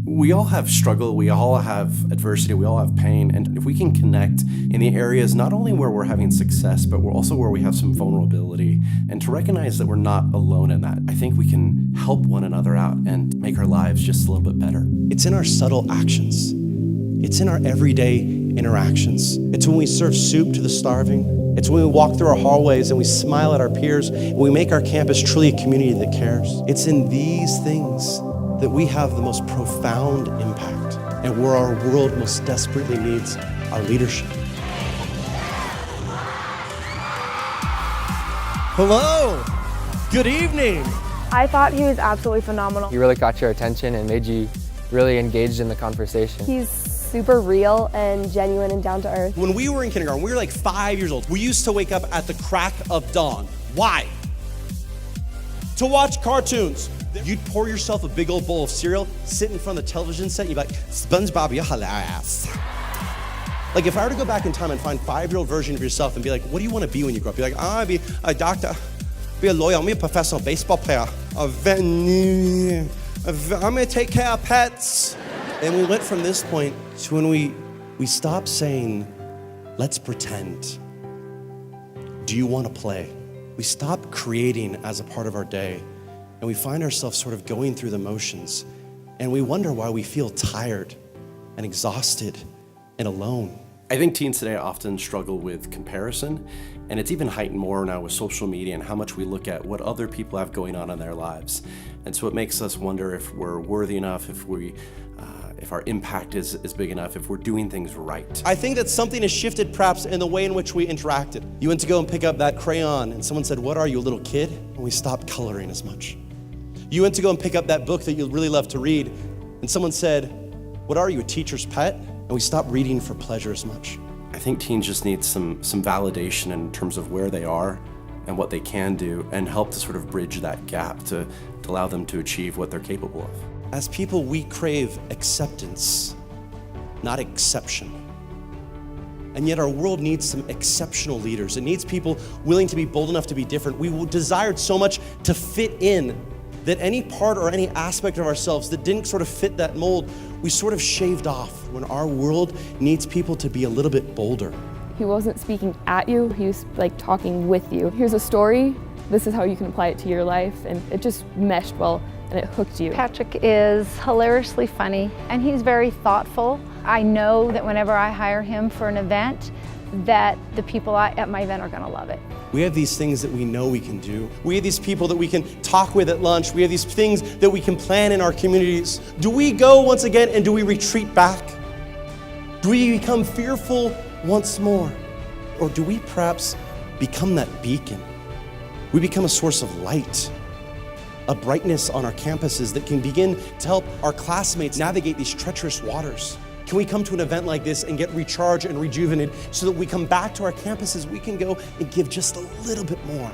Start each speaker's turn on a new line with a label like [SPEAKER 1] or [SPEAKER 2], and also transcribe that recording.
[SPEAKER 1] We all have struggle, we all have adversity, we all have pain, and if we can connect in the areas not only where we're having success, but we're also where we have some vulnerability, and to recognize that we're not alone in that, I think we can help one another out and make our lives just a little bit better.
[SPEAKER 2] It's in our subtle actions. It's in our everyday interactions. It's when we serve soup to the starving. It's when we walk through our hallways and we smile at our peers and we make our campus truly a community that cares. It's in these things that we have the most profound impact and where our world most desperately needs our leadership. Hello, good evening.
[SPEAKER 3] I thought he was absolutely phenomenal.
[SPEAKER 4] He really caught your attention and made you really engaged in the conversation.
[SPEAKER 3] He's super real and genuine and down to earth.
[SPEAKER 2] When we were in kindergarten, we were like 5 years old. We used to wake up at the crack of dawn. Why? To watch cartoons. You'd pour yourself a big old bowl of cereal, sit in front of the television set, and you'd be like, SpongeBob, you're hilarious. Like if I were to go back in time and find 5-year-old version of yourself and be like, what do you want to be when you grow up? Be like, I want to be a doctor, be a lawyer, I'm be a professional baseball player, I'm going to take care of pets. And we went from this point to when we stopped saying, let's pretend. Do you want to play? We stopped creating as a part of our day. And we find ourselves sort of going through the motions. And we wonder why we feel tired and exhausted and alone.
[SPEAKER 1] I think teens today often struggle with comparison, and it's even heightened more now with social media and how much we look at what other people have going on in their lives. And so it makes us wonder if we're worthy enough, if our impact is big enough, if we're doing things right.
[SPEAKER 2] I think that something has shifted perhaps in the way in which we interacted. You went to go and pick up that crayon and someone said, what are you, a little kid? And we stopped coloring as much. You went to go and pick up that book that you really love to read and someone said, what are you, a teacher's pet? And we stopped reading for pleasure as much.
[SPEAKER 1] I think teens just need some validation in terms of where they are and what they can do and help to sort of bridge that gap to allow them to achieve what they're capable of.
[SPEAKER 2] As people, we crave acceptance, not exception. And yet our world needs some exceptional leaders. It needs people willing to be bold enough to be different. We desired so much to fit in that any part or any aspect of ourselves that didn't sort of fit that mold, we sort of shaved off when our world needs people to be a little bit bolder.
[SPEAKER 3] He wasn't speaking at you, he was like talking with you. Here's a story, this is how you can apply it to your life, and it just meshed well and it hooked you.
[SPEAKER 5] Patrick is hilariously funny and he's very thoughtful. I know that whenever I hire him for an event, that the people at my event are gonna love it.
[SPEAKER 2] We have these things that we know we can do. We have these people that we can talk with at lunch. We have these things that we can plan in our communities. Do we go once again and do we retreat back? Do we become fearful once more? Or do we perhaps become that beacon? We become a source of light, a brightness on our campuses that can begin to help our classmates navigate these treacherous waters. Can we come to an event like this and get recharged and rejuvenated so that we come back to our campuses, we can go and give just a little bit more?